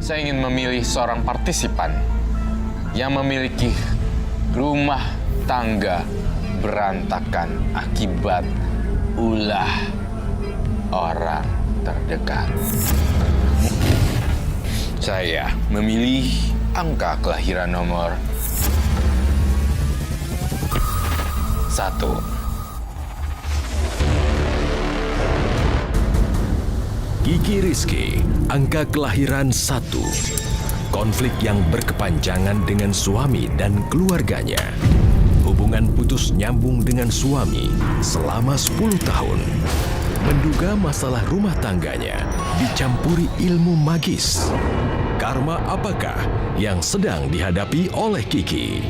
Saya ingin memilih seorang partisipan yang memiliki rumah tangga berantakan akibat ulah orang terdekat. Saya memilih angka kelahiran nomor 1. Kiki Rizky, angka kelahiran 1. Konflik yang berkepanjangan dengan suami dan keluarganya. Hubungan putus nyambung dengan suami selama 10 tahun. Menduga masalah rumah tangganya dicampuri ilmu magis. Karma apakah yang sedang dihadapi oleh Kiki?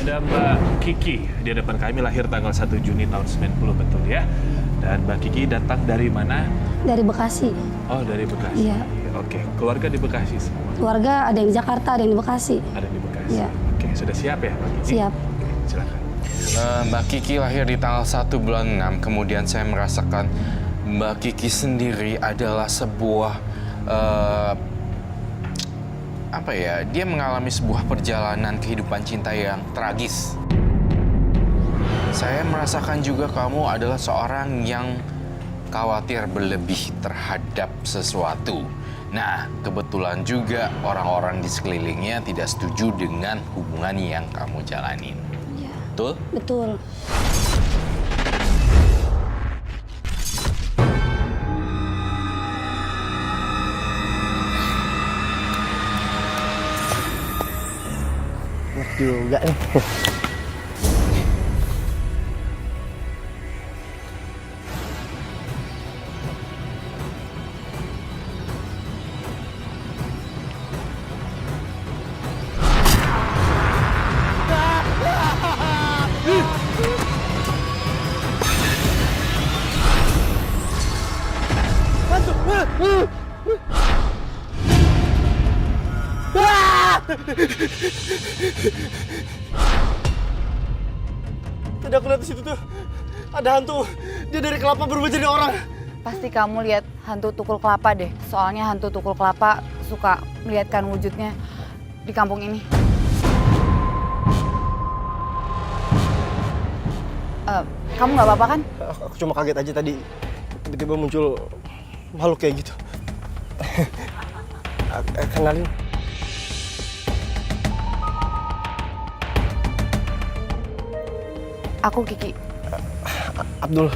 Ada Mbak Kiki di depan kami, lahir tanggal 1 Juni tahun 90, betul ya? Dan Mbak Kiki datang dari mana? Dari Bekasi. Oh, dari Bekasi. Iya. Oke, keluarga di Bekasi semua? Keluarga ada yang di Jakarta, ada yang di Bekasi. Ada di Bekasi? Iya. Oke, sudah siap ya Mbak Kiki? Siap. Oke, silakan. Mbak Kiki lahir di tanggal 1 bulan 6, kemudian saya merasakan Mbak Kiki sendiri adalah sebuah dia mengalami sebuah perjalanan kehidupan cinta yang tragis. Saya merasakan juga kamu adalah seorang yang khawatir berlebih terhadap sesuatu. Nah, kebetulan juga orang-orang di sekelilingnya tidak setuju dengan hubungan yang kamu jalanin. Iya. Betul? Betul. Juga nih. Tadi aku lihat di situ tuh ada hantu. Dia dari kelapa berubah jadi orang. Pasti kamu lihat hantu tukul kelapa deh. Soalnya hantu tukul kelapa suka melihatkan wujudnya di kampung ini. Kamu nggak apa-apa kan? Aku cuma kaget aja tadi. Tiba-tiba muncul makhluk kayak gitu. Kenalin. Aku Kiki. Abdul.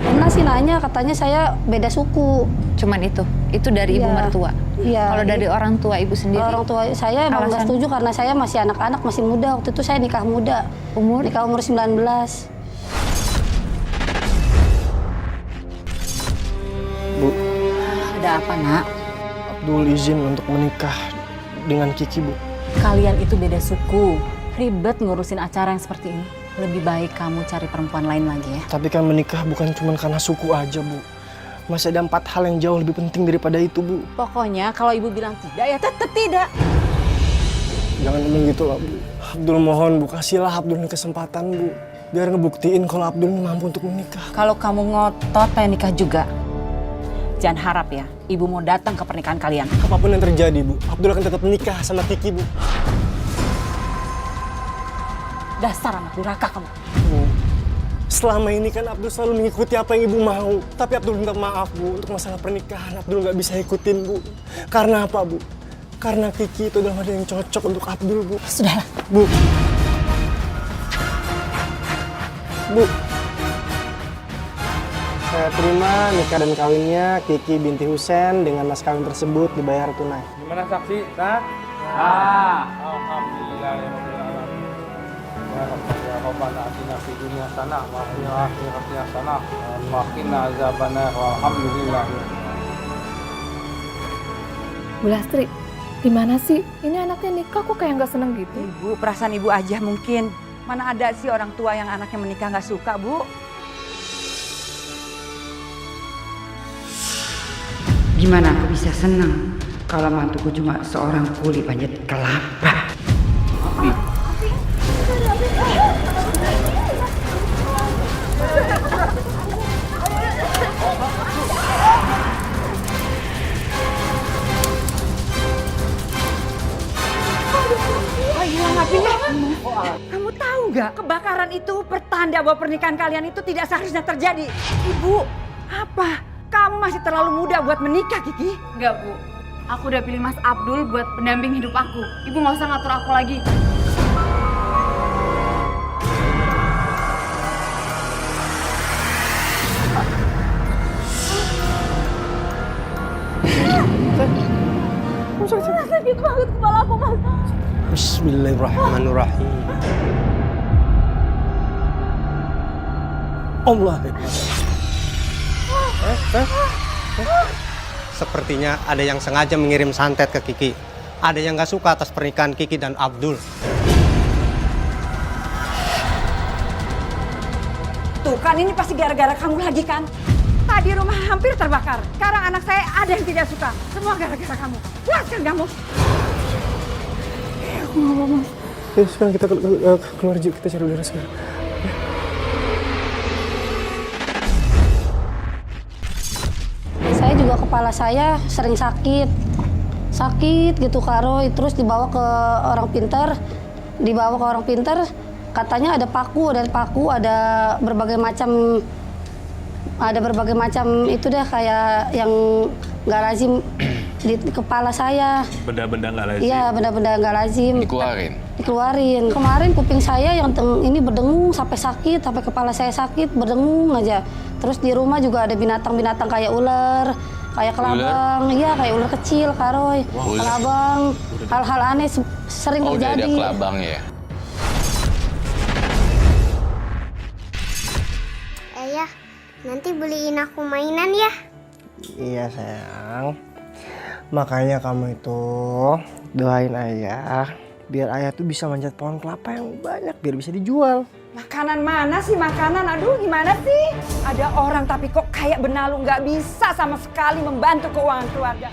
Pernah sih nanya, katanya saya beda suku. Cuman itu dari ibu Iya. mertua. Iya. Kalau dari orang tua ibu sendiri? Orang tua saya emang nggak Alasan? setuju karena saya masih anak-anak, masih muda. Waktu itu saya nikah muda. Nikah umur 19. Bu, Ada apa, Nak? Abdul izin untuk menikah dengan Kiki, Bu. Kalian itu beda suku. Ribet ngurusin acara yang seperti ini. Lebih baik kamu cari perempuan lain lagi ya. Tapi kan menikah bukan cuma karena suku aja, Bu. Masih ada 4 hal yang jauh lebih penting daripada itu, Bu. Pokoknya kalau ibu bilang tidak, ya tetap tidak. Jangan ngomong gitu lah, Bu. Abdul mohon, Bu. Kasihlah Abdul ini kesempatan, Bu. Biar ngebuktiin kalau Abdul ini mampu untuk menikah. Kalau kamu ngotot pengen nikah juga, jangan harap ya ibu mau datang ke pernikahan kalian. Apapun yang terjadi, Bu, Abdul akan tetap menikah sama Kiki, Bu. Dasar anak durhaka kamu. Bu, selama ini kan Abdul selalu mengikuti apa yang Ibu mau. Tapi Abdul minta maaf, Bu, untuk masalah pernikahan Abdul nggak bisa ikutin, Bu. Karena apa, Bu? Karena Kiki itu adalah yang cocok untuk Abdul, Bu. Sudahlah. Bu. Bu. Saya terima nikah dan kawinnya Kiki binti Husen dengan mas kawin tersebut dibayar tunai. Gimana saksi? Sah? Alhamdulillah ya Rabbil alamin. Ya Rabbana atina fid dunya hasanah wa fil akhirati hasanah wa qina azabannar. Alhamdulillah. Bu Lastri, gimana sih? Ini anaknya nikah kok kayak nggak seneng gitu? Ibu, perasaan ibu aja mungkin. Mana ada sih orang tua yang anaknya menikah nggak suka, Bu? Gimana aku bisa senang kalau mantuku cuma seorang kuli panjat kelapa? enggak? Kebakaran itu pertanda bahwa pernikahan kalian itu tidak seharusnya terjadi. Ibu, apa? Kamu masih terlalu muda buat menikah, Kiki. Enggak, Bu. Aku udah pilih Mas Abdul buat pendamping hidup aku. Ibu nggak usah ngatur aku lagi. Sakit banget kepala aku, Mas. Bismillahirrahmanirrahim. Allah. Sepertinya ada yang sengaja mengirim santet ke Kiki. Ada yang gak suka atas pernikahan Kiki dan Abdul. Tuh kan ini pasti gara-gara kamu lagi kan? Tadi rumah hampir terbakar. Sekarang anak saya ada yang tidak suka. Semua gara-gara kamu. Puas kan kamu? Aku nggak mau, Mas. Ya, sekarang kita keluar yuk, kita cari udara sekarang. Saya juga kepala saya sering sakit gitu Kak Roy. Terus dibawa ke orang pintar, katanya ada paku, ada berbagai macam itu deh, kayak yang nggak lazim di kepala saya. Benda-benda nggak lazim. Iya, benda-benda nggak lazim. Dikeluarin. Kemarin kuping saya yang ini berdengung sampai sakit, sampai kepala saya sakit, berdengung aja. Terus di rumah juga ada binatang-binatang kayak ular, kayak kelabang. Iya, kayak ular kecil, Kak Roy. Kelabang. Hal-hal aneh sering terjadi. Udah ada kelabang ya? Ayah, nanti beliin aku mainan ya. Iya sayang. Makanya kamu itu doain ayah biar ayah tuh bisa manjat pohon kelapa yang banyak biar bisa dijual. Makanan mana sih makanan? Aduh gimana sih? Ada orang tapi kok kayak benalu nggak bisa sama sekali membantu keuangan keluarga.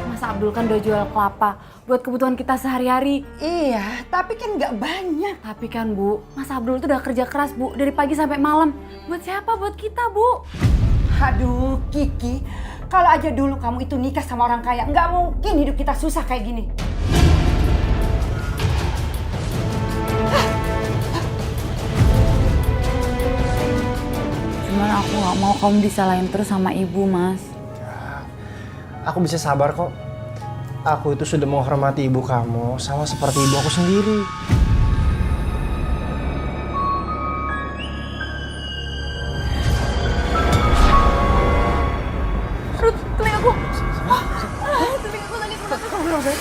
Mas Abdul kan udah jual kelapa buat kebutuhan kita sehari-hari. Iya, tapi kan nggak banyak. Tapi kan Bu, Mas Abdul tuh udah kerja keras Bu, dari pagi sampai malam. Buat siapa? Buat kita Bu. Aduh Kiki, kalau aja dulu kamu itu nikah sama orang kaya, nggak mungkin hidup kita susah kayak gini. Cuman aku nggak mau kamu disalahin terus sama Ibu, Mas. Aku bisa sabar kok. Aku itu sudah menghormati ibu kamu sama seperti ibu aku sendiri. Aduh, telingaku. Telingaku sakit banget.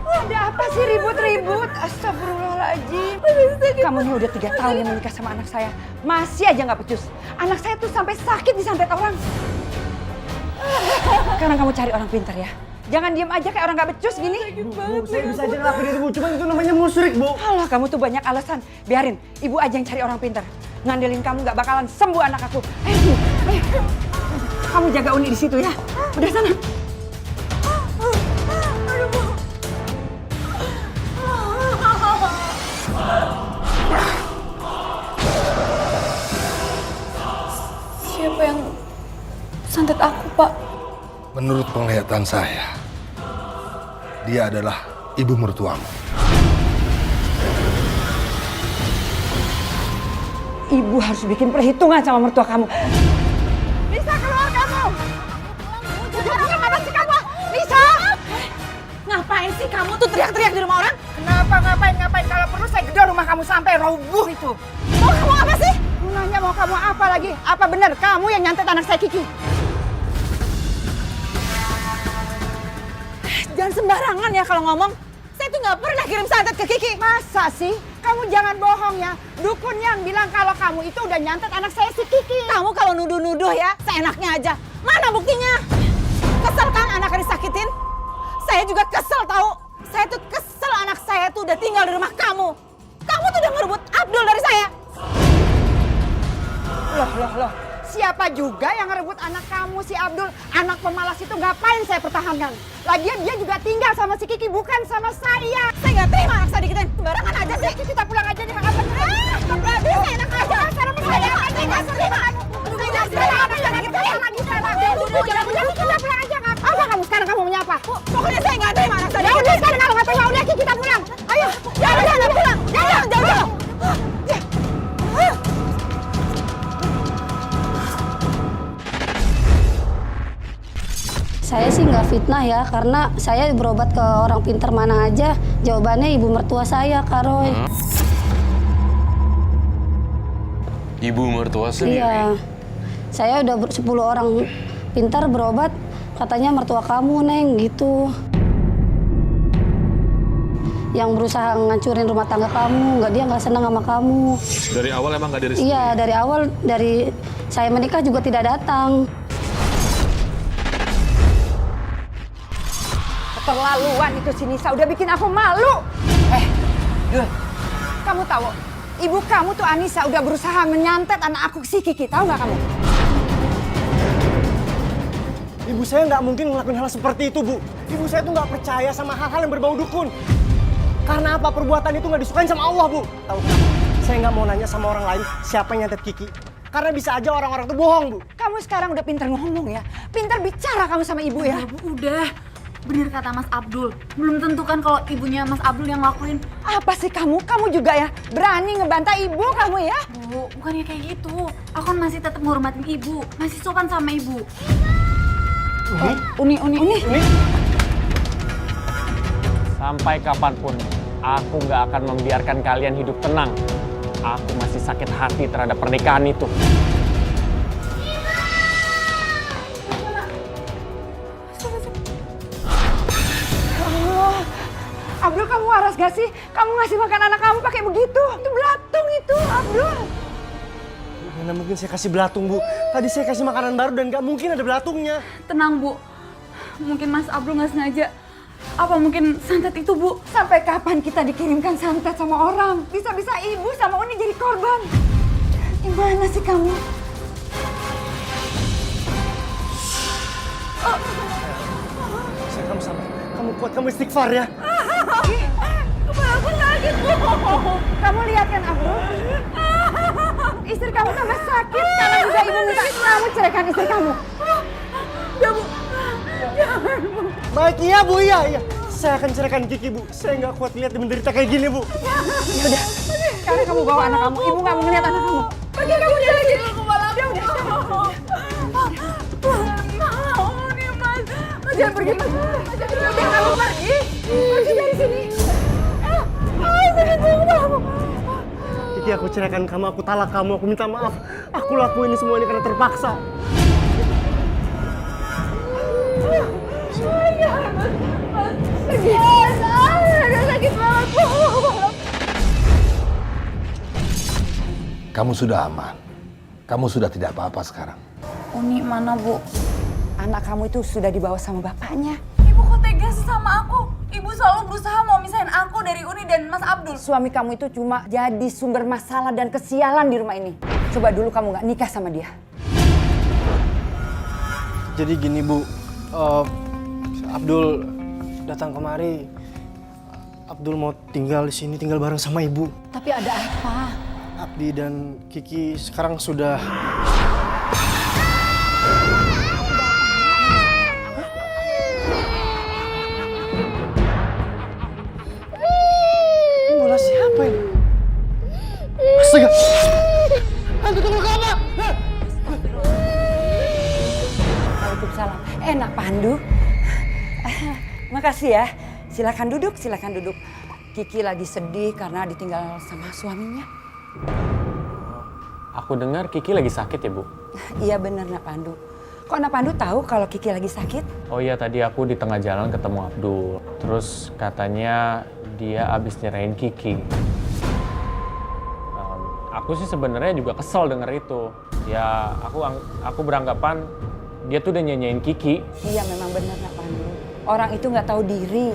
Ada apa sih ribut-ribut? Astagfirullahaladzim. Kamu ini udah 3 tahun yang menikah sama anak saya. Masih aja nggak becus. Anak saya tuh sampai sakit disantet orang. Sekarang kamu cari orang pintar ya. Jangan diem aja kayak orang nggak becus gini. Bu, saya bisa aja ngelakuin itu, Bu. Cuma itu namanya musyrik, Bu. Alah, kamu tuh banyak alasan. Biarin, ibu aja yang cari orang pintar. Ngandelin kamu nggak bakalan sembuh anak aku. Ayo. Kamu jaga Uni di situ ya. Udah sana. Siapa yang santet aku, Pak? Menurut penglihatan saya, dia adalah ibu mertuamu. Ibu harus bikin perhitungan sama mertua kamu. Lisa, keluar kamu! Ngapain sih kamu? Lisa! Ngapain sih kamu tuh teriak-teriak di rumah orang? Kenapa ngapain? Kalau perlu saya gedor rumah kamu sampai roboh itu. Mau kamu apa sih? Nanya mau kamu apa lagi? Apa benar kamu yang nyantet anak saya Kiki? Jangan sembarangan ya kalau ngomong. Saya tuh nggak pernah kirim santet ke Kiki. Masa sih? Kamu jangan bohong ya. Dukun yang bilang kalau kamu itu udah nyantet anak saya si Kiki. Kamu kalau nuduh-nuduh ya, seenaknya aja. Mana buktinya? Kesel kan anaknya disakitin? Saya juga kesel tahu. Saya tuh kesel anak saya tuh udah tinggal di rumah kamu. Kamu tuh udah ngerebut Abdul dari saya. Loh. Siapa juga yang ngerebut anak kamu si Abdul? Anak pemalas itu ngapain saya pertahankan? Lagian dia juga tinggal sama si Kiki, bukan sama saya. Saya nggak terima anak saya dikitin. Sembarangan aja sih. Kita pulang aja nih, nggak bener. Bisa enak aja. Sama saya. udah jangan kita pulang aja. Apa kamu sekarang kamu menyapa? Pokoknya saya nggak terima anak saya. Ya udah sekarang kalau nggak terima udah kita pulang. Ayo, jangan pulang. Jangan. Saya sih nggak fitnah ya, karena saya berobat ke orang pintar mana aja, jawabannya ibu mertua saya, Kak Roy. Ibu mertua sendiri? Iya. Saya udah 10 orang pintar berobat, katanya mertua kamu, Neng, gitu. Yang berusaha ngancurin rumah tangga kamu, dia nggak senang sama kamu. Dari awal emang nggak direstui? Iya, dari awal, dari saya menikah juga tidak datang. Keterlaluan itu si Nisa, udah bikin aku malu. Dul, kamu tahu, ibu kamu tuh Anissa udah berusaha menyantet anak aku si Kiki, tahu nggak kamu? Ibu saya nggak mungkin ngelakuin hal seperti itu, Bu. Ibu saya tuh nggak percaya sama hal-hal yang berbau dukun. Karena apa? Perbuatan itu nggak disukain sama Allah, Bu. Tahu kenapa? Saya nggak mau nanya sama orang lain siapa yang nyantet Kiki. Karena bisa aja orang-orang tuh bohong, Bu. Kamu sekarang udah pintar ngomong ya, pintar bicara kamu sama ibu ya. Udah. Bener kata Mas Abdul, belum tentu kan kalau ibunya Mas Abdul yang ngelakuin. Apa sih kamu juga ya berani ngebantah ibu kamu ya? Bu, bukannya kayak gitu. Aku kan masih tetap menghormatin ibu, masih sopan sama ibu. Uni. Sampai kapanpun, aku nggak akan membiarkan kalian hidup tenang. Aku masih sakit hati terhadap pernikahan itu. Abdul, kamu waras gak sih? Kamu ngasih makan anak kamu pakai begitu? Itu belatung itu, Abdul. Mana mungkin saya kasih belatung, Bu. Tadi saya kasih makanan baru dan nggak mungkin ada belatungnya. Tenang, Bu. Mungkin Mas Abdul nggak sengaja. Apa mungkin santet itu, Bu? Sampai kapan kita dikirimkan santet sama orang? Bisa-bisa ibu sama Uni jadi korban. Gimana sih kamu? Kamu sabar. Kamu kuat, kamu istighfar ya. Kepala aku sakit, Bu. Kamu lihat kan, Abdul? Istri kamu tambah sakit. Sekarang juga ibu minta kamu ceraikan istri kamu. Ya, Bu. Jangan, Bu. Baik, iya, Bu, iya. Saya akan ceraikan Kiki, Bu. Saya nggak kuat lihat dia menderita kayak gini, Bu. Ya udah. Sekarang kamu bawa anak kamu. Ibu nggak mau ngeliat anak kamu. Pergi kamu dari sini. Kepala aku. Jangan pergi, Mas. Jangan kamu pergi. Pergi dari sini. Kiki, aku ceraikan kamu, aku talak kamu, aku minta maaf. Aku lakuin ini semua ini karena terpaksa. Pergi. Sakit banget, Bu. Kamu sudah aman. Kamu sudah tidak apa-apa sekarang. Uni mana, Bu? Anak kamu itu sudah dibawa sama bapaknya. Ibu kok tegas sih sama aku? Ibu selalu berusaha mau misahin aku dari Uni dan Mas Abdul. Suami kamu itu cuma jadi sumber masalah dan kesialan di rumah ini. Coba dulu kamu nggak nikah sama dia. Jadi gini, Bu. Abdul datang kemari. Abdul mau tinggal di sini, tinggal bareng sama ibu. Tapi ada apa? Abdi dan Kiki sekarang sudah... Bola siapa ini? Astaga! Hantu tukul kelapa! Waalaikumsalam. Enak, Pandu. Makasih ya. Silakan duduk, silakan duduk. Kiki lagi sedih karena ditinggal sama suaminya. Aku dengar Kiki lagi sakit ya, Bu? Iya bener, Nak Pandu. Kok Nak Pandu tahu kalau Kiki lagi sakit? Oh iya, tadi aku di tengah jalan ketemu Abdul. Terus katanya dia abis nyerahin Kiki. Aku sih sebenarnya juga kesel denger itu. Ya, aku beranggapan dia tuh udah nyanyain Kiki. Iya memang benar, Nak Pandu. Orang itu nggak tahu diri.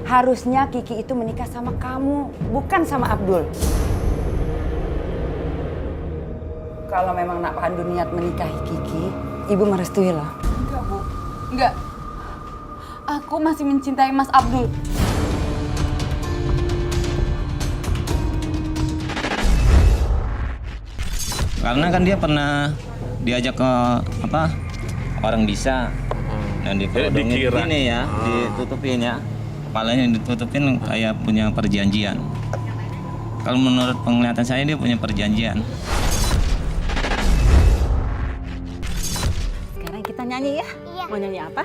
Harusnya Kiki itu menikah sama kamu, bukan sama Abdul. Kalau memang Nak Pandu niat menikahi Kiki, Ibu merestui loh. Enggak, Bu. Enggak. Aku masih mencintai Mas Abdul. Karena kan dia pernah diajak ke orang bisa. Nah ditodongin dikira. ini ya, ditutupin ya. Kepalanya ditutupin kayak punya perjanjian. Kalau menurut penglihatan saya dia punya perjanjian. Sekarang kita nyanyi ya. Iya. Mau nyanyi apa?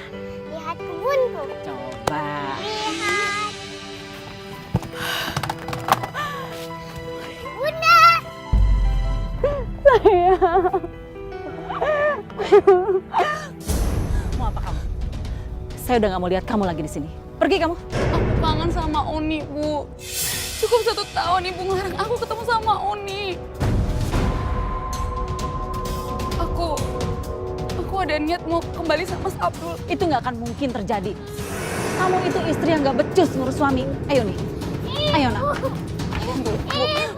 Lihat kebunku. Coba. Lihat. Bunda. Mau apa kamu? Saya udah nggak mau lihat kamu lagi di sini. Pergi kamu. Aku kangen sama Oni, Bu. Cukup 1 tahun Ibu ngelarang aku ketemu sama Oni. Aku ada niat mau kembali sama Mas Abdul. Itu nggak akan mungkin terjadi. Kamu itu istri yang nggak becus ngurus suami. Ayo nih. Ayo nak.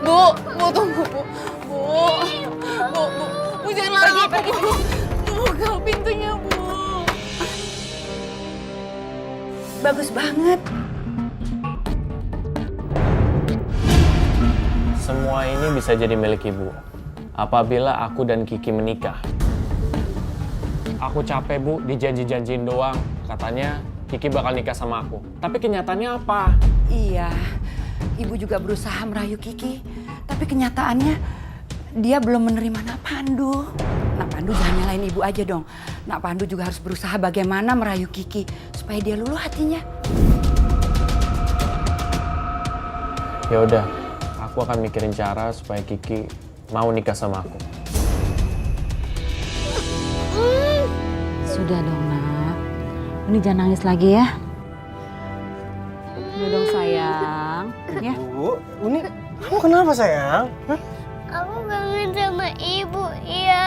Bu, tunggu, Bu. Bu, jangan larang aku, Bu. Buka pintunya, Bu. Bagus banget. Semua ini bisa jadi milik Ibu apabila aku dan Kiki menikah. Aku capek, Bu, dijanji-janjiin doang. Katanya Kiki bakal nikah sama aku. Tapi kenyataannya apa? Iya, Ibu juga berusaha merayu Kiki. Tapi kenyataannya dia belum menerima Nak Pandu. Nak Pandu jangan nyalain Ibu aja dong. Nak Pandu juga harus berusaha bagaimana merayu Kiki supaya dia luluh hatinya. Ya udah, aku akan mikirin cara supaya Kiki mau nikah sama aku. Sudah dong, Nak. Ini jangan nangis lagi ya. Udah dong sayang. Ya. Bu, Uni, kamu kenapa sayang? Hah? Aku kangen sama ibu, iya.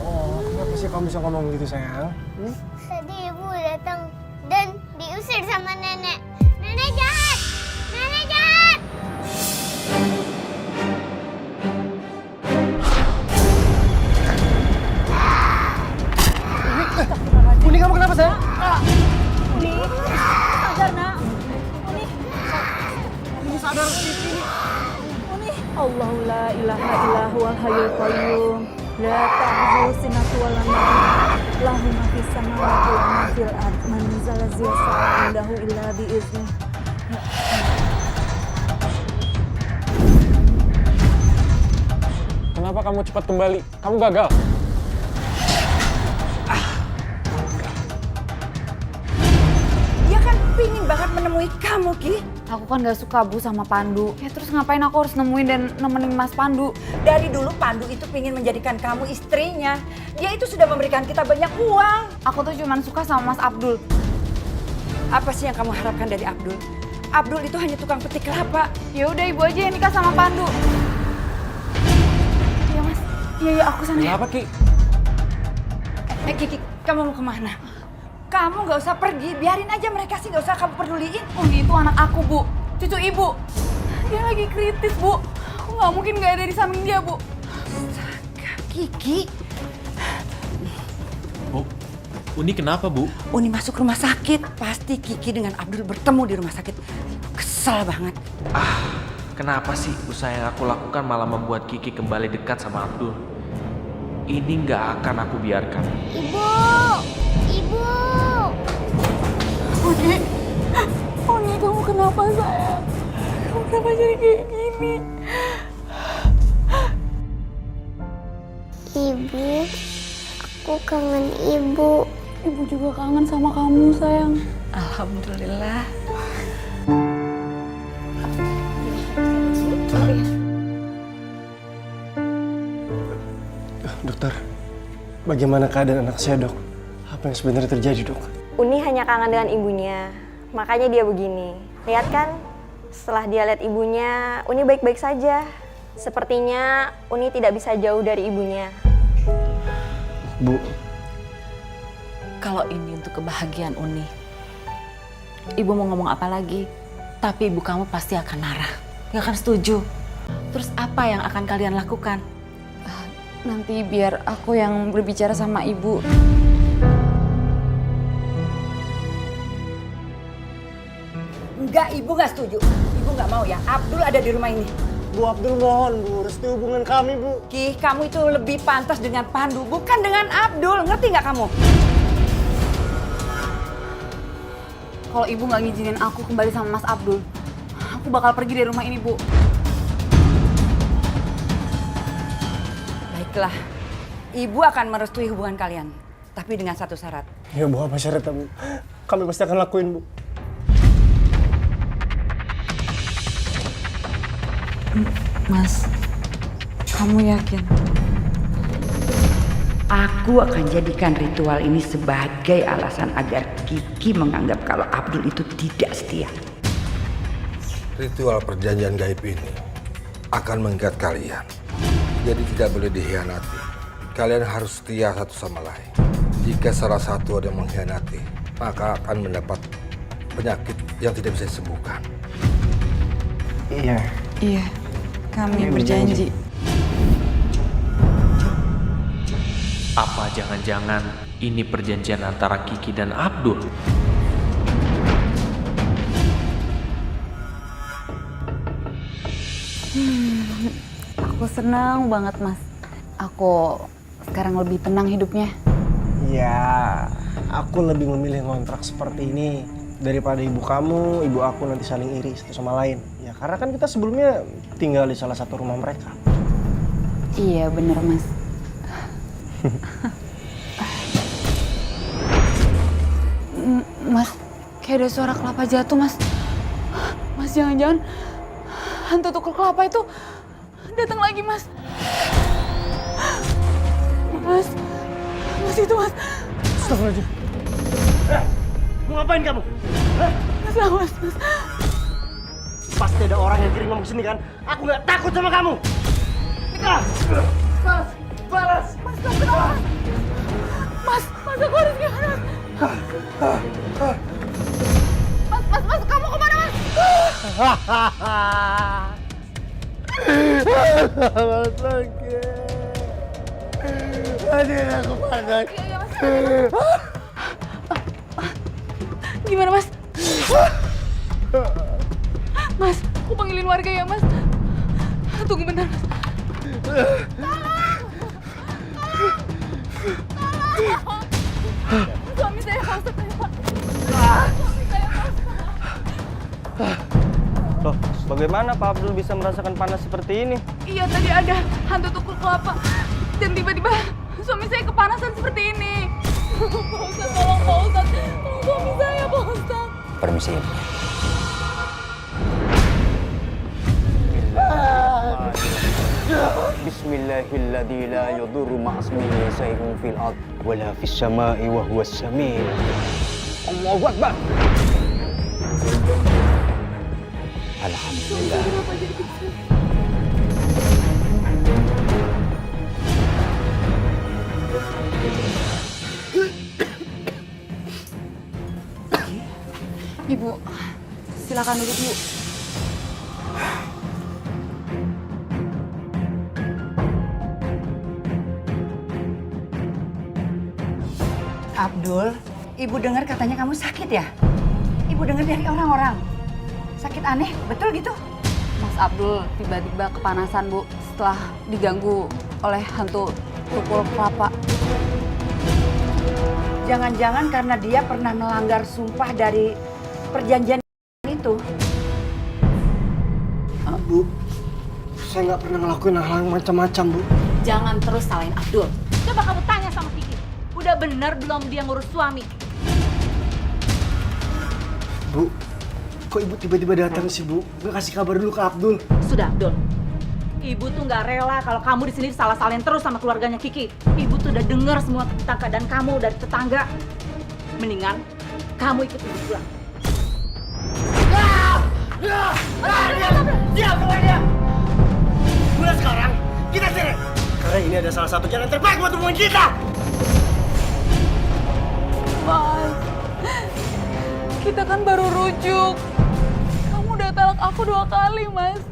Oh, kenapa sih kamu bisa ngomong gitu sayang? Tadi ibu datang dan diusir sama nenek. Nenek jahat! Nenek jahat! Uni, kamu kenapa sayang? Uni, sadar nak. Uni sadar. Uni. Allahu la ilaha illa huwal hayyul qayyum. La ta'khudhuhu sinatun wa la nawm. Lahu ma fis samawati wa ma fil ard. Man zalzal sa'indahu illa bi idznih. Kenapa kamu cepat kembali? Kamu gagal. Dia kan pingin banget menemui kamu, Ki. Aku kan gak suka, Bu, sama Pandu. Ya terus ngapain aku harus nemuin dan nemenin Mas Pandu? Dari dulu Pandu itu pingin menjadikan kamu istrinya. Dia itu sudah memberikan kita banyak uang. Aku tuh cuman suka sama Mas Abdul. Apa sih yang kamu harapkan dari Abdul? Abdul itu hanya tukang petik kelapa. Ya udah Ibu aja yang nikah sama Pandu. Iya, Mas. Iya, aku sana. Kenapa, Ki? Kiki, kamu mau kemana? Kamu nggak usah pergi, biarin aja mereka sih, nggak usah kamu peduliin. Uni itu anak aku, Bu. Cucu Ibu. Dia lagi kritis, Bu. Aku nggak mungkin nggak ada di samping dia, Bu. Kiki. Bu, Uni kenapa, Bu? Uni masuk rumah sakit. Pasti Kiki dengan Abdul bertemu di rumah sakit. Kesel banget. Kenapa sih usaha yang aku lakukan malah membuat Kiki kembali dekat sama Abdul? Ini nggak akan aku biarkan. Ibu! Ibu! Uni, kamu kenapa, sayang? Kamu kenapa jadi kayak gini? Ibu, aku kangen ibu. Ibu juga kangen sama kamu, sayang. Alhamdulillah. Dokter, bagaimana keadaan anak saya, Dok? Apa yang sebenarnya terjadi, Dok? Uni hanya kangen dengan ibunya, makanya dia begini. Lihat kan, setelah dia lihat ibunya, Uni baik-baik saja. Sepertinya Uni tidak bisa jauh dari ibunya. Bu. Kalau ini untuk kebahagiaan Uni, Ibu mau ngomong apa lagi? Tapi ibu kamu pasti akan marah, gak akan setuju. Terus apa yang akan kalian lakukan? Nanti biar aku yang berbicara sama Ibu. Enggak, Ibu nggak setuju. Ibu nggak mau ya, Abdul ada di rumah ini. Bu, Abdul mohon, Bu. Restu hubungan kami, Bu. Ki, kamu itu lebih pantas dengan Pandu, bukan dengan Abdul. Ngerti nggak kamu? kalau ibu nggak ngizinin aku kembali sama Mas Abdul, aku bakal pergi dari rumah ini, Bu. Baiklah, ibu akan merestui hubungan kalian. Tapi dengan satu syarat. Ya Bu, apa syaratnya Bu? Kami pasti akan lakuin Bu. Mas, kamu yakin? Aku akan jadikan ritual ini sebagai alasan agar Kiki menganggap kalau Abdul itu tidak setia. Ritual perjanjian gaib ini akan mengikat kalian. Jadi tidak boleh dikhianati. Kalian harus setia satu sama lain. Jika salah satu ada yang mengkhianati, maka akan mendapat penyakit yang tidak bisa disembuhkan. Iya. Iya, kami berjanji. Apa jangan-jangan ini perjanjian antara Kiki dan Abdul? Aku senang banget, Mas. Aku sekarang lebih tenang hidupnya. Ya, aku lebih memilih ngontrak seperti ini daripada ibu kamu, ibu aku nanti saling iri satu sama lain. Ya, karena kan kita sebelumnya tinggal di salah satu rumah mereka. Iya, bener, Mas. Mas, kayak ada suara kelapa jatuh, Mas. Mas, jangan-jangan hantu tukul kelapa itu datang lagi, Mas. Mas, Mas itu, Mas. Astagfirullahaladzim. Mau ngapain kamu? Mas, awas, Mas. Pasti ada orang yang kirim kamu kesini kan? Aku nggak takut sama kamu. Nika! Mas, balas! Mas, kenapa? Mas, aku harus gimana, Mas? Mas, kamu kemana, Mas? Mas sakit. Aduh, aku panas. Iya, Mas. Gimana, Mas? Mas, aku panggilin warga ya, Mas. Tunggu bentar, Mas. Suami saya, Pak Ustadz, Pak. Suami saya, Pak. Loh, bagaimana Pak Abdul bisa merasakan panas seperti ini? Iya, tadi ada hantu tukul kelapa. Dan tiba-tiba suami saya kepanasan seperti ini. Pak Ustadz, tolong Pak Ustadz. Tolong suami saya, Pak Ustadz. Permisi. Bismillahilladzi la yadurru ma'asmihi shay'un fil ard wa la fis sama'i wa huwas sami'ul. Allahu Akbar. Alhamdulillah. Ibu, silakan duduk, Bu. Abdul, ibu dengar katanya kamu sakit ya? Ibu dengar dari orang-orang. Sakit aneh, betul gitu? Mas Abdul tiba-tiba kepanasan, Bu, setelah diganggu oleh hantu tukul kelapa. Jangan-jangan karena dia pernah melanggar sumpah dari perjanjian itu. Bu, saya nggak pernah ngelakuin hal yang macam-macam, Bu. Jangan terus salahin Abdul. Coba kamu tanya sama Kiki. Udah bener belum dia ngurus suami? Bu, kok ibu tiba-tiba datang sih, Bu? Nggak kasih kabar dulu ke Abdul. Sudah, Abdul. Ibu tuh nggak rela kalau kamu di sini salah-salahin terus sama keluarganya Kiki. Ibu tuh udah dengar semua keadaan kamu dari tetangga. Mendingan kamu ikut ibu pulang. Diam semuanya! Mulai sekarang, kita cerai. Karena ini ada salah satu jalan terbaik buat hubungan kita. Mas, kita kan baru rujuk. Kamu udah talak aku 2 kali, Mas.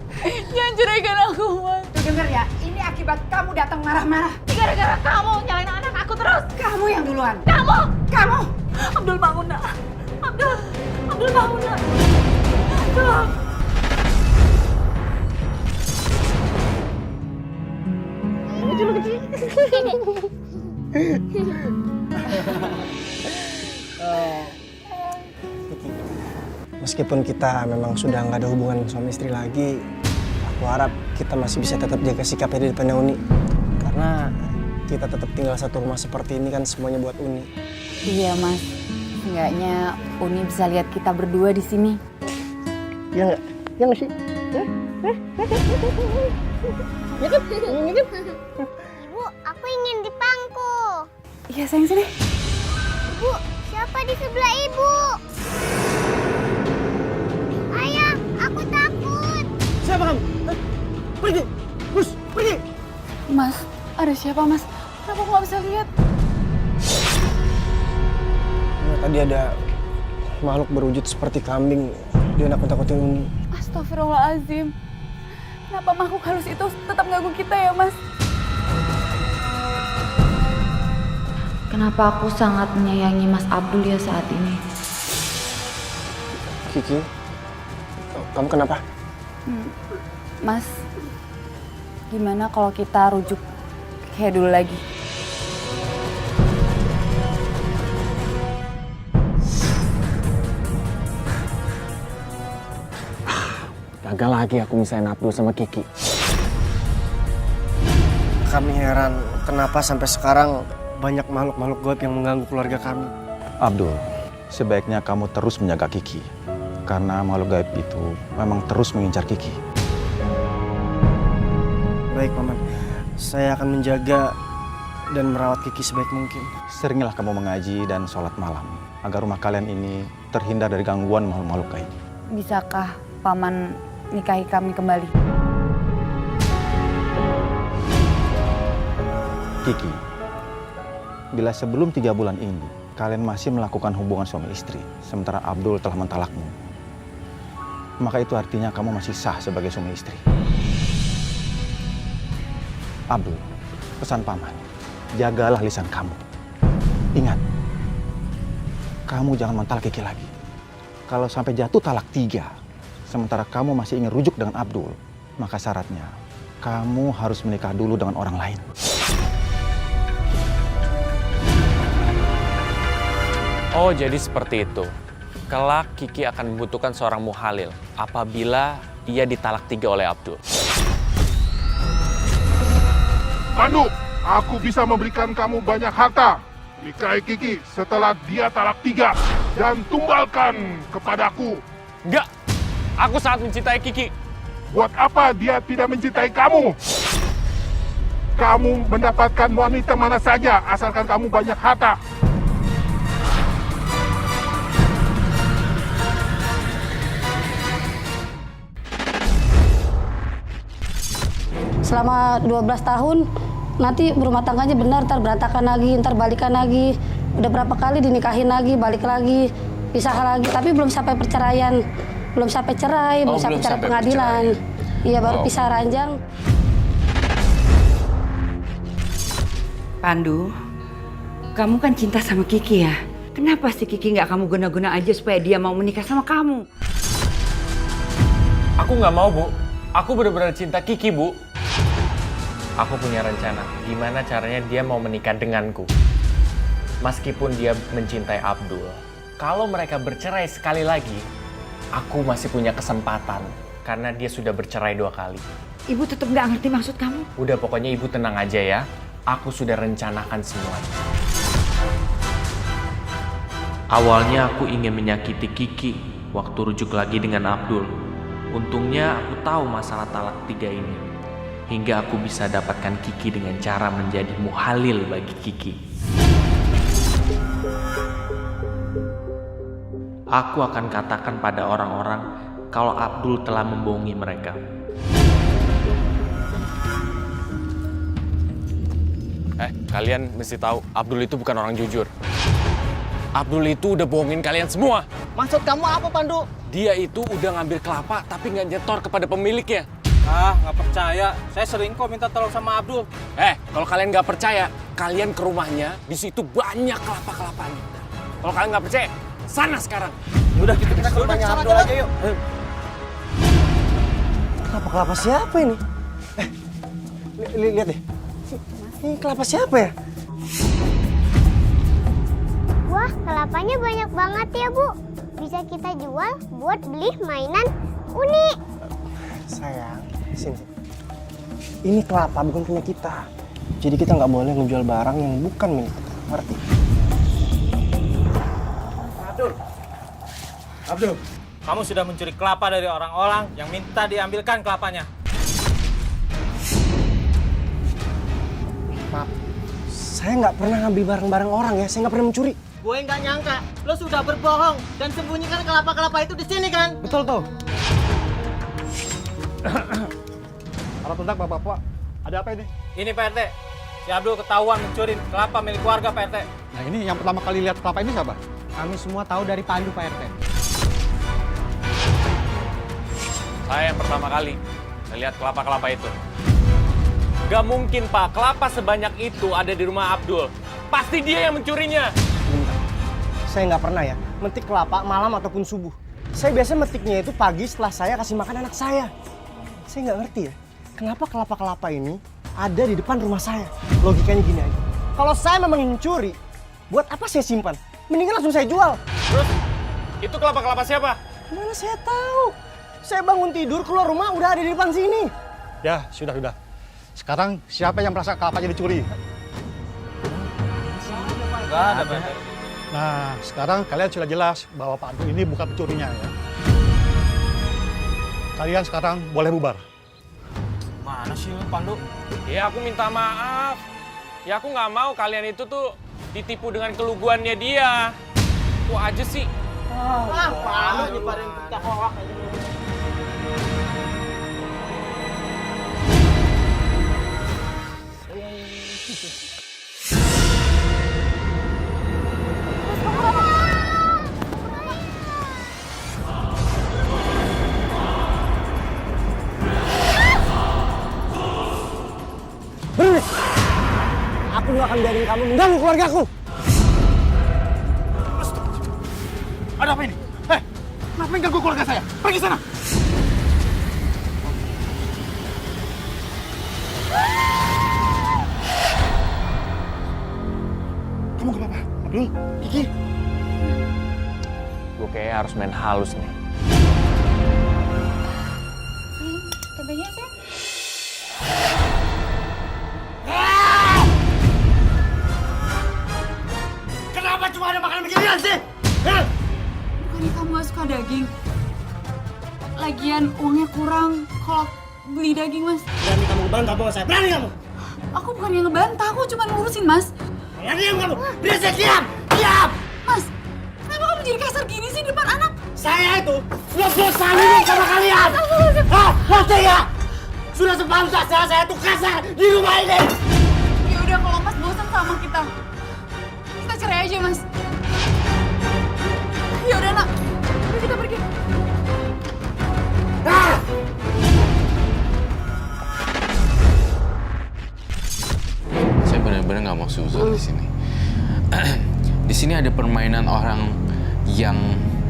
Jangan ceraikan aku, Mas. Tuh denger ya, ini akibat kamu datang marah-marah. Gara-gara kamu nyalain anak aku terus. Kamu yang duluan. Kamu! Abdul bangun, nak. Abdul bangun, nak. Tolong. Meskipun kita memang sudah nggak ada hubungan suami istri lagi, aku harap kita masih bisa tetap jaga sikapnya di depannya Uni. Karena kita tetap tinggal satu rumah seperti ini kan semuanya buat Uni. Iya Mas, enggaknya Uni bisa lihat kita berdua di sini. Ya nggak? Ya nggak sih? Ibu, aku ingin dipangku. Iya sayang, sini. Ibu, siapa di sebelah ibu? Ayah, aku takut. Siapa kamu? Pergi! Bus, pergi! Mas, ada siapa Mas? Kenapa aku nggak bisa lihat? Ya, tadi ada makhluk berwujud seperti kambing. Dia nakut-nakutin Uni. Astagfirullahaladzim. Kenapa makhluk halus itu tetap ganggu kita ya Mas? Kenapa aku sangat menyayangi Mas Abdul ya saat ini? Kiki, kamu kenapa? Mas, gimana kalau kita rujuk kayak dulu lagi? Gagal lagi aku misahin Abdul sama Kiki. Kami heran kenapa sampai sekarang banyak makhluk-makhluk gaib yang mengganggu keluarga kami. Abdul, sebaiknya kamu terus menjaga Kiki. Karena makhluk gaib itu memang terus mengincar Kiki. Baik, Paman. Saya akan menjaga dan merawat Kiki sebaik mungkin. Seringlah kamu mengaji dan sholat malam. Agar rumah kalian ini terhindar dari gangguan makhluk-makhluk gaib. Bisakah Paman nikahi kami kembali? Kiki, bila sebelum 3 bulan ini kalian masih melakukan hubungan suami istri, sementara Abdul telah mentalakmu, maka itu artinya kamu masih sah sebagai suami istri. Abdul, pesan Paman, jagalah lisan kamu. Ingat, kamu jangan mentalak Kiki lagi. Kalau sampai jatuh talak 3, sementara kamu masih ingin rujuk dengan Abdul, maka syaratnya kamu harus menikah dulu dengan orang lain. Oh, jadi seperti itu. Kelak Kiki akan membutuhkan seorang muhalil apabila ia ditalak 3 oleh Abdul. Pandu, aku bisa memberikan kamu banyak harta. Nikahi Kiki setelah dia talak 3 dan tumbalkan kepadaku. Enggak, aku sangat mencintai Kiki. Buat apa dia tidak mencintai kamu? Kamu mendapatkan wanita mana saja asalkan kamu banyak harta. Selama 12 tahun, nanti berumah tangganya benar, ntar berantakan lagi, ntar balikan lagi. Udah berapa kali dinikahin lagi, balik lagi, pisah lagi, tapi belum sampai perceraian. Belum sampai cerai, belum sampai cerai pengadilan. Iya, baru pisah ranjang. Pandu, kamu kan cinta sama Kiki ya? Kenapa sih Kiki nggak kamu guna-guna aja supaya dia mau menikah sama kamu? Aku nggak mau, Bu. Aku benar-benar cinta Kiki, Bu. Aku punya rencana gimana caranya dia mau menikah denganku. Meskipun dia mencintai Abdul, kalau mereka bercerai sekali lagi, aku masih punya kesempatan karena dia sudah bercerai 2 kali. Ibu tetap nggak ngerti maksud kamu? Udah, pokoknya Ibu tenang aja ya. Aku sudah rencanakan semuanya. Awalnya aku ingin menyakiti Kiki waktu rujuk lagi dengan Abdul. Untungnya aku tahu masalah talak 3 ini. Hingga aku bisa dapatkan Kiki dengan cara menjadi muhalil bagi Kiki. Aku akan katakan pada orang-orang kalau Abdul telah membohongi mereka. Kalian mesti tahu, Abdul itu bukan orang jujur. Abdul itu udah bohongin kalian semua. Maksud kamu apa, Pandu? Dia itu udah ngambil kelapa tapi nggak nyetor kepada pemiliknya. Ah, nggak percaya. Saya sering kok minta tolong sama Abdul. Kalau kalian nggak percaya, kalian ke rumahnya. Di situ banyak kelapa-kelapanya. Kalau kalian nggak percaya, sana sekarang. Yaudah, kita ke rumahnya Abdul aja yuk. Kelapa siapa ini? Lihat deh. Ini kelapa siapa ya? Wah, kelapanya banyak banget ya, Bu. bisa kita jual buat beli mainan Uni. Sayang, sini. Ini kelapa bukan punya kita. Jadi kita nggak boleh ngejual barang yang bukan milik kita. Ngerti? Abdul, kamu sudah mencuri kelapa dari orang-orang yang minta diambilkan kelapanya. Maaf, saya nggak pernah ngambil barang-barang orang ya. Saya nggak pernah mencuri. Gue nggak nyangka, lo sudah berbohong dan sembunyikan kelapa-kelapa itu di sini kan? Betul tuh. Para tundak bapak-bapak, ada apa ini? Ini Pak RT, si Abdul ketahuan mencuri kelapa milik warga Pak RT. Nah ini yang pertama kali lihat kelapa ini siapa? Kami semua tahu dari Pandu Pak RT. Saya yang pertama kali melihat kelapa-kelapa itu. Gak mungkin Pak, kelapa sebanyak itu ada di rumah Abdul. Pasti dia yang mencurinya. Bentar. Saya nggak pernah ya metik kelapa malam ataupun subuh. Saya biasa metiknya itu pagi setelah saya kasih makan anak saya. Saya nggak ngerti ya, kenapa kelapa-kelapa ini ada di depan rumah saya. Logikanya gini aja. Kalau saya memang ingin curi, buat apa saya simpan? Mendingan langsung saya jual. Terus, itu kelapa-kelapa siapa? Mana saya tahu. Saya bangun tidur, keluar rumah, udah ada di depan sini. Ya, sudah. Sekarang siapa yang merasa kelapanya dicuri? Enggak ada Pak RT. Nah, sekarang kalian sudah jelas bahwa Pak Abdul ini bukan pencurinya ya. Kalian sekarang boleh bubar. Mana sih lu, Pandu? Ya aku minta maaf. Ya aku nggak mau kalian itu tuh ditipu dengan keluguannya dia. Itu aja sih. Pandu nyebarin berita hoak aja. Berhenti! Aku nggak akan biarin kamu mengganggu keluargaku. Ada apa ini? Kenapa mengganggu keluarga saya? Pergi sana! Kamu kenapa? Abdul? Kiki? Gue kayaknya harus main halus nih. Tempenya sih. Kenapa cuma ada makanan beginian sih? Bukannya kamu gak suka daging? Lagian uangnya kurang kalau beli daging, Mas. Berani kamu ngebantah bawa saya, berani kamu! Aku bukan yang ngebantah, aku cuma ngurusin, Mas. Ya diam kamu! Berisik, diam! Diam! Mas, kenapa kamu jadi kasar gini sih di depan anak? Saya itu sudah bosan hidup sama kalian! Hah? Ngerti ya? Sudah sepantasnya saya tuh kasar di rumah ini! Ya udah kalau Mas bosan sama kita cerai aja, Mas. Ya udah, Nak. Yuk kita pergi. Saya benar-benar nggak mau suzon di sini. Di sini ada permainan orang yang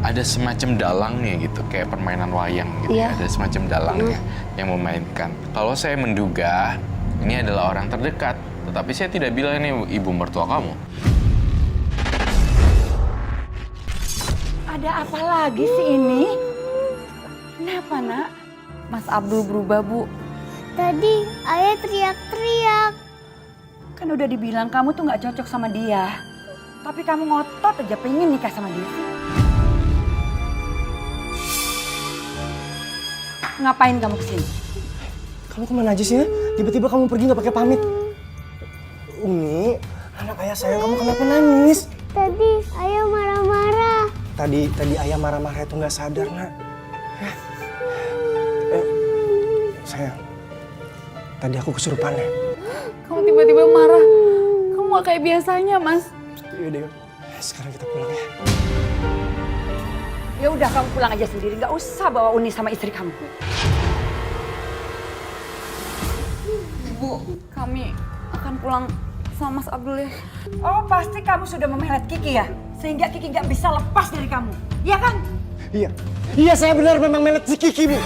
ada semacam dalangnya gitu, kayak permainan wayang gitu. Iya. Ada semacam dalangnya yang memainkan. Kalau saya menduga ini adalah orang terdekat, tetapi saya tidak bilang ini ibu mertua kamu. Ada apa lagi sih ini? Kenapa, Nak? Mas Abdul berubah, Bu. Tadi ayah teriak-teriak. Kan udah dibilang kamu tuh nggak cocok sama dia. Tapi kamu ngotot aja pengen nikah sama dia. Ngapain kamu kesini? Kamu kemana aja sih ya? Tiba-tiba kamu pergi nggak pakai pamit. Uni, anak ayah sayang, kamu kenapa nangis? Tadi ayah marah-marah. Tadi ayah marah-marah itu nggak sadar, Nak. Sayang, tadi aku kesurupan ya. Kamu tiba-tiba marah. Kamu gak kayak biasanya, Mas. Yaudah, sekarang kita pulang ya. Ya udah kamu pulang aja sendiri, nggak usah bawa Uni sama istri kamu. Bu, kami akan pulang sama Mas Abdul ya. Oh, pasti kamu sudah memelet Kiki ya? Sehingga Kiki nggak bisa lepas dari kamu, iya kan? Iya saya benar memang melet si Kiki, Bu.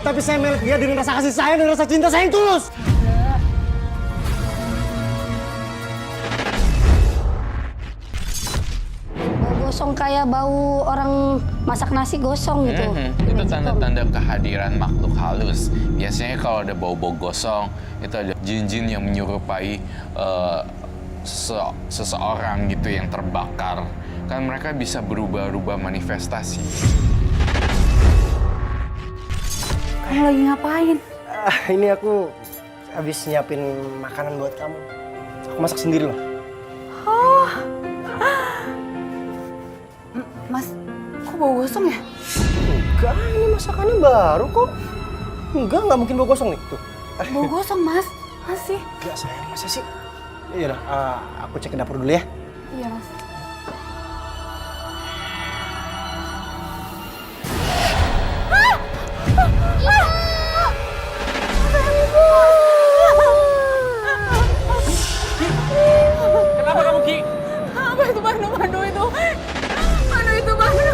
Tapi saya melet dia dengan rasa kasih sayang dan rasa cinta saya yang tulus. gosong kayak bau orang masak nasi gosong gitu. Itu tanda-tanda kehadiran makhluk halus. Biasanya kalau ada bau-bau gosong, itu ada jin-jin yang menyerupai seseorang gitu yang terbakar. Kan mereka bisa berubah-ubah manifestasi. Kamu lagi ngapain? Ini aku habis nyiapin makanan buat kamu. Aku masak sendiri loh. Oh. Mas, kok bau gosong ya? Enggak, ini masakannya baru kok. Nggak mungkin bau gosong nih. Tuh. Bau gosong, Mas. Masih. Enggak sayang, masa sih? Yaudah, aku cek ke dapur dulu ya. Iya, Mas. Kenapa kamu, Ki? Apa itu Pandu itu? Pandu itu Pandu.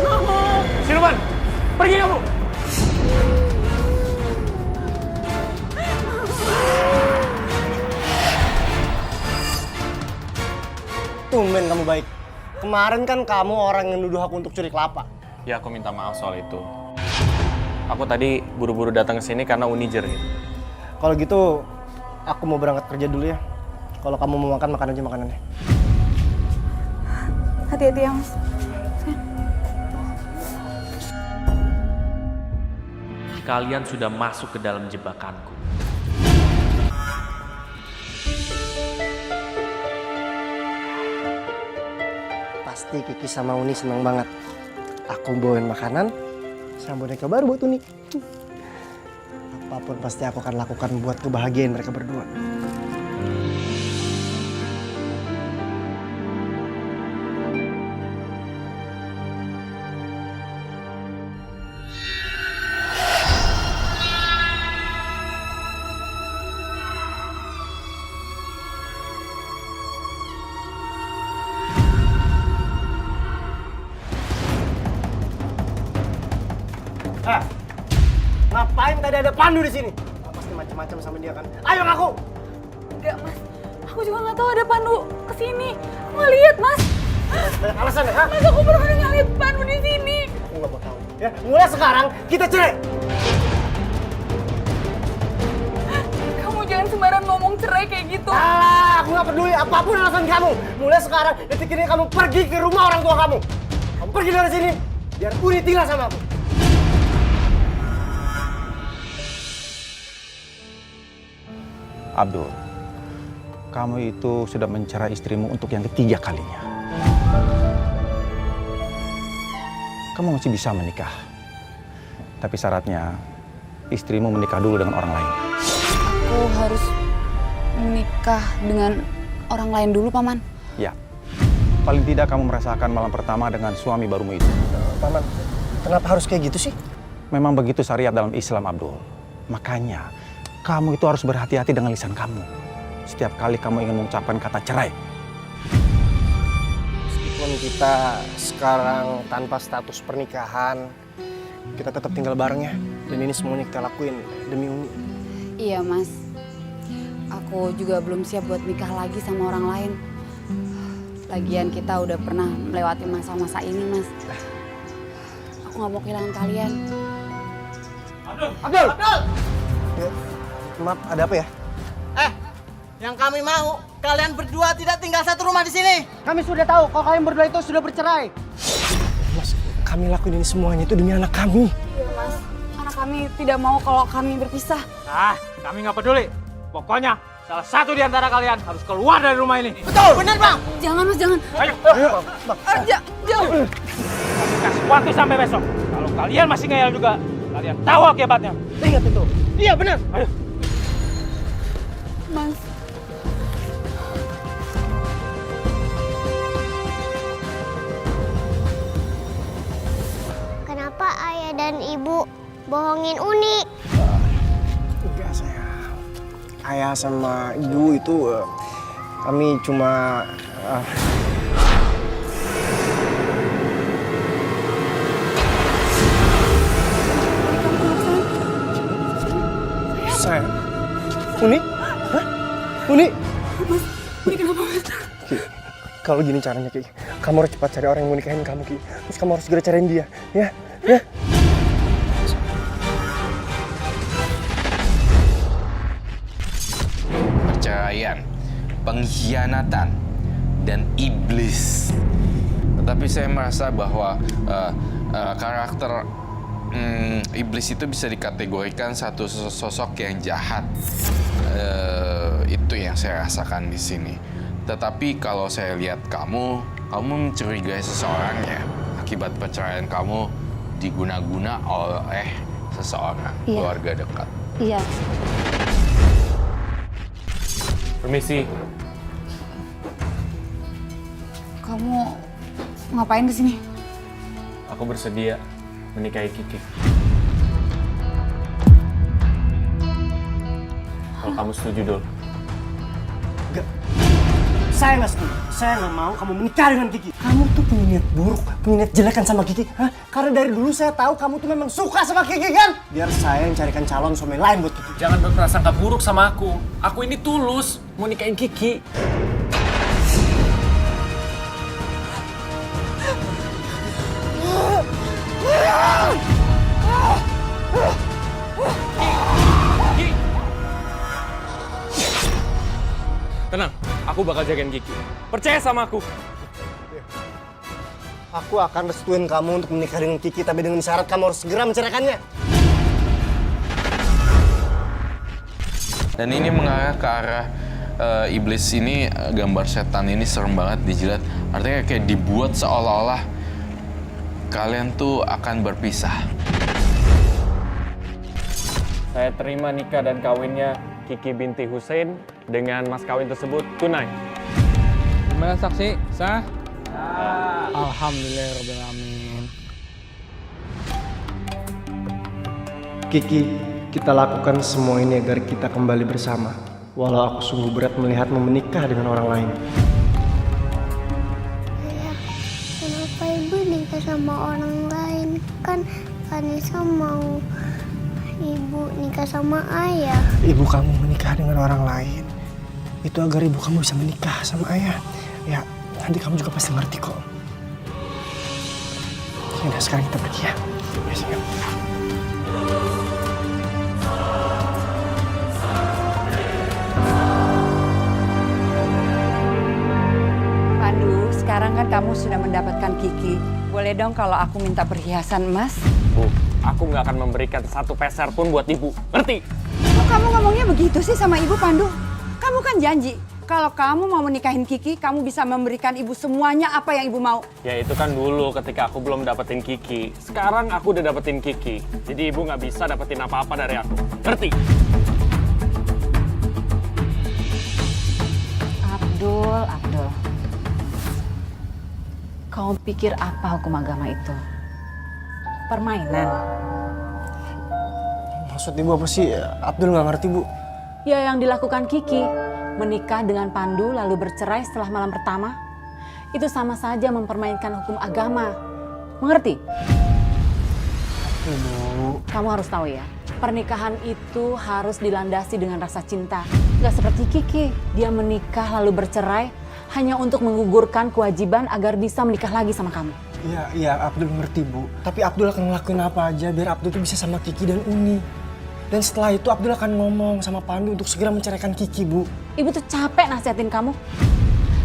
Siluman, pergi kamu! Tumben kamu baik. Kemarin kan kamu orang yang nuduh aku untuk curi kelapa. Ya, aku minta maaf soal itu. Aku tadi buru-buru datang ke sini karena Uni jerit. Kalau gitu, aku mau berangkat kerja dulu ya. Kalau kamu mau makan, makan aja makanannya. Hati-hati ya, Mas. Kalian sudah masuk ke dalam jebakanku. Pasti Kiki sama Uni senang banget. Aku bawain makanan sama boneka baru buat Uni. Apapun pasti aku akan lakukan buat kebahagiaan mereka berdua. Ngapain tadi ada Pandu di sini? Pasti macam-macam sama dia kan? Ayo ngaku! Enggak, Mas. Aku juga nggak tahu ada Pandu kesini. Aku nggak lihat, Mas. Banyak alasan ya, ha? Mas, aku benar-benar nggak lihat Pandu di sini. Aku nggak mau tahu. Ya, mulai sekarang kita cerai. Kamu jangan sembarangan ngomong cerai kayak gitu. Alah, aku nggak peduli apapun alasan kamu. Mulai sekarang, detik ini kamu pergi ke rumah orang tua kamu. Kamu pergi dari sini, biar Uni tinggal sama aku. Abdul, kamu itu sudah mencerai istrimu untuk yang ketiga kalinya. Kamu masih bisa menikah. Tapi syaratnya, istrimu menikah dulu dengan orang lain. Aku harus menikah dengan orang lain dulu, Paman. Ya, paling tidak kamu merasakan malam pertama dengan suami barumu itu. Paman, kenapa harus kayak gitu sih? Memang begitu syariat dalam Islam, Abdul. Makanya, kamu itu harus berhati-hati dengan lisan kamu. Setiap kali kamu ingin mengucapkan kata cerai. Meskipun kita sekarang tanpa status pernikahan, kita tetap tinggal bareng ya. Dan ini semuanya kita lakuin demi Uni. Iya, Mas. Aku juga belum siap buat nikah lagi sama orang lain. Lagian kita udah pernah melewati masa-masa ini, Mas. Aku nggak mau kehilangan kalian. Abdul! Ya, maaf, ada apa ya? Yang kami mau, kalian berdua tidak tinggal satu rumah di sini. Kami sudah tahu kalau kalian berdua itu sudah bercerai. Mas, kami lakuin ini semuanya itu demi anak kami. Iya, Mas. Anak kami tidak mau kalau kami berpisah. Kami nggak peduli. Pokoknya salah satu di antara kalian harus keluar dari rumah ini. Betul, benar Bang. Jangan, Mas, jangan. Ayo, Jauh. kami kasih waktu sampai besok. Kalau kalian masih ngeyel juga, kalian tahu akibatnya. Ingat itu. Iya, benar. Ayo. Mas. Kenapa ayah dan ibu bohongin Uni? Enggak, sayang. Ayah sama ibu itu kami cuma sayang. Uni? Hah? Uni? Mas, Uni kenapa, Mas? Kalau gini caranya, Ki. Kamu harus cepat cari orang yang mau nikahin kamu, Ki. Terus kamu harus segera cariin dia, ya? Ya? Perceraian, pengkhianatan, dan iblis. Tetapi saya merasa bahwa karakter iblis itu bisa dikategorikan satu sosok yang jahat. Itu yang saya rasakan di sini. Tetapi kalau saya lihat kamu mencurigai seseorang ya, akibat perceraian kamu diguna-guna oleh seseorang, keluarga dekat. Iya. Permisi. Kamu ngapain kesini? Aku bersedia menikahi Kiki. Kalau kamu setuju, Dul. Enggak. Saya nggak setuju. Saya nggak mau kamu menikah dengan Kiki. Kamu tuh punya niat buruk, punya niat jelekan sama Kiki. Hah? Karena dari dulu saya tahu kamu tuh memang suka sama Kiki kan? Biar saya yang carikan calon suami lain buat Kiki. Jangan berprasangka buruk sama aku. Aku ini tulus mau nikahin Kiki. Tenang, aku bakal jagain Kiki. Percaya sama aku. Aku akan restuin kamu untuk menikah dengan Kiki, tapi dengan syarat kamu harus segera menceraikannya. Dan ini mengarah ke arah iblis ini, gambar setan ini serem banget dijilat. Artinya kayak dibuat seolah-olah kalian tuh akan berpisah. Saya terima nikah dan kawinnya Kiki binti Hussein dengan mas kawin tersebut tunai. Gimana saksi? Sah? Alhamdulillahirrahmanirrahim. Kiki, kita lakukan semua ini agar kita kembali bersama. Walau aku sungguh berat melihatmu menikah dengan orang lain. Ayah, kenapa ibu nikah sama orang lain? Kan Vanessa mau ibu nikah sama ayah. Ibu kamu menikah dengan orang lain itu agar ibu kamu bisa menikah sama ayah. Ya, nanti kamu juga pasti ngerti kok. Yaudah, sekarang kita pergi ya. Biasanya. Pandu, sekarang kan kamu sudah mendapatkan Kiki. Boleh dong kalau aku minta perhiasan emas? Bu, aku nggak akan memberikan satu peser pun buat ibu. Ngerti? Kok kamu ngomongnya begitu sih sama ibu, Pandu? Kamu kan janji, kalau kamu mau menikahin Kiki, kamu bisa memberikan ibu semuanya apa yang ibu mau. Ya itu kan dulu ketika aku belum dapetin Kiki. Sekarang aku udah dapetin Kiki. Jadi ibu nggak bisa dapetin apa-apa dari aku. Ngerti? Abdul. Kau pikir apa hukum agama itu? Permainan. Maksud ibu apa sih? Abdul nggak ngerti, Bu. Ya yang dilakukan Kiki, menikah dengan Pandu lalu bercerai setelah malam pertama, itu sama saja mempermainkan hukum agama. Mengerti? Ibu. Kamu harus tahu ya, pernikahan itu harus dilandasi dengan rasa cinta. Gak seperti Kiki, dia menikah lalu bercerai hanya untuk menggugurkan kewajiban agar bisa menikah lagi sama kamu. Iya, Abdul ngerti, Bu. Tapi Abdul akan ngelakuin apa aja biar Abdul tuh bisa sama Kiki dan Uni. Dan setelah itu Abdul akan ngomong sama Pandu untuk segera menceraikan Kiki, Bu. Ibu tuh capek nasihatin kamu.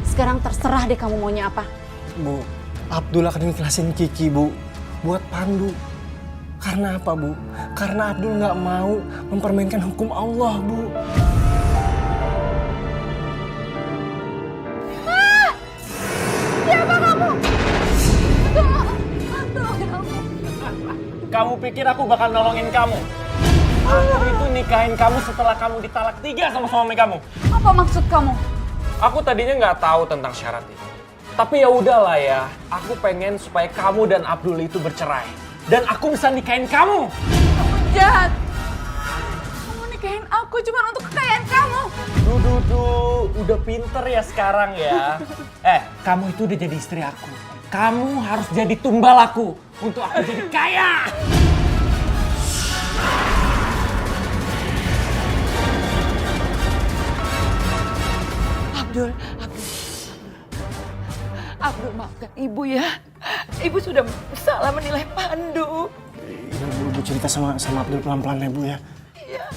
Sekarang terserah deh kamu maunya apa. Bu, Abdul akan ikhlasin Kiki, Bu. Buat Pandu. Karena apa, Bu? Karena Abdul nggak mau mempermainkan hukum Allah, Bu. Siapa kamu? Kamu pikir aku bakal nolongin kamu? Aku itu nikahin kamu setelah kamu ditalak 3 sama suami kamu. Apa maksud kamu? Aku tadinya nggak tahu tentang syarat itu. Tapi ya udahlah ya, aku pengen supaya kamu dan Abdul itu bercerai. Dan aku bisa nikahin kamu. Kamu jahat. Kamu nikahin aku cuma untuk kekayaan kamu. Udah pinter ya sekarang ya. Kamu itu udah jadi istri aku. Kamu harus jadi tumbal aku untuk aku jadi kaya. Abdul, maafkan Ibu ya. Ibu sudah salah menilai Pandu. Iya Bu, Ibu cerita sama Abdul pelan-pelan ya Bu ya. Iya.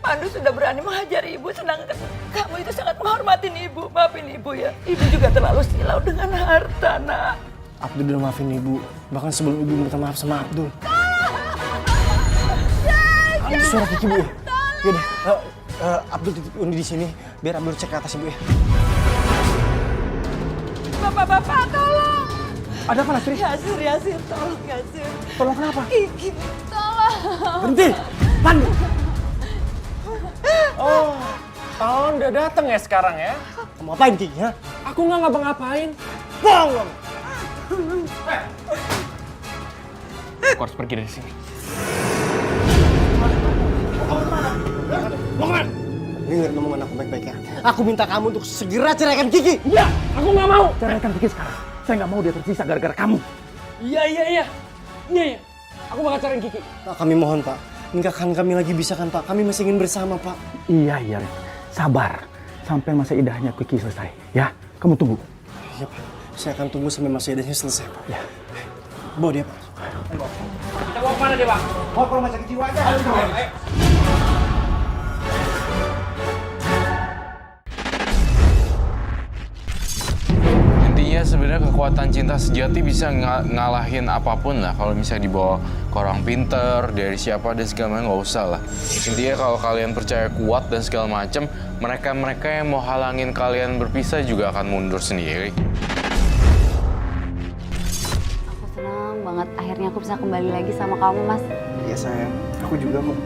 Pandu sudah berani mengajari Ibu, sedangkan kamu itu sangat menghormatin Ibu. Maafin Ibu ya. Ibu juga terlalu silau dengan harta, nak. Abdul udah maafin Ibu. Bahkan sebelum Ibu minta maaf sama Abdul. Ada suara Kiki Bu ya? Yaudah, Abdul titip Uni di sini. Biar Abdul cek ke atas Ibu ya. Bapak, tolong. Ada apa Lastri? Yasir, tolong Yasir. Tolong kenapa? Kiki, tolong. Berhenti! Pandu! Oh, Tahun udah dateng ya sekarang ya? Kamu apain Kiki ya? Aku nggak ngapa-ngapain. Bohong! Aku harus pergi dari sini. Mau kemana? Dengar omongan aku baik-baik ya. Aku minta kamu untuk segera ceraikan Kiki. Iya, aku nggak mau. Ceraikan Kiki sekarang. Saya nggak mau dia tersisa gara-gara kamu. Iya. Aku bakal cariin Kiki. Pak, kami mohon Pak. Nikahkan kami lagi bisa kan Pak? Kami masih ingin bersama Pak. Iya, Ren. Sabar. Sampai masa idahnya Kiki selesai. Ya, kamu tunggu. Iya Pak. Saya akan tunggu sampai masa idahnya selesai Pak. Ya. Bawa dia Pak. Kita bawa kemana dia, Bang? Bawa ke rumah sakit jiwa aja. Ayo. Intinya sebenarnya kekuatan cinta sejati bisa ngalahin apapun lah. Kalau misalnya dibawa ke orang pinter, dari siapa dan segala macam, nggak usah lah. Intinya kalau kalian percaya kuat dan segala macam, mereka yang mau halangin kalian berpisah juga akan mundur sendiri. Aku senang banget akhirnya aku bisa kembali lagi sama kamu, Mas. Iya sayang, aku juga kok.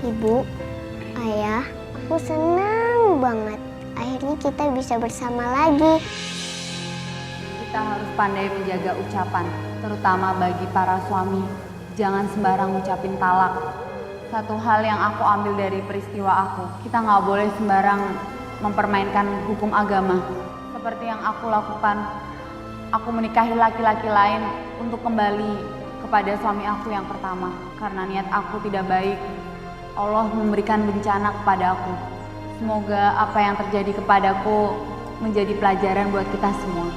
Ibu, Ayah, aku senang banget. Akhirnya kita bisa bersama lagi. Kita harus pandai menjaga ucapan, terutama bagi para suami. Jangan sembarang ngucapin talak. Satu hal yang aku ambil dari peristiwa aku, kita nggak boleh sembarang mempermainkan hukum agama. Seperti yang aku lakukan, aku menikahi laki-laki lain untuk kembali kepada suami aku yang pertama. Karena niat aku tidak baik, Allah memberikan bencana kepada aku. Semoga apa yang terjadi kepadaku menjadi pelajaran buat kita semua.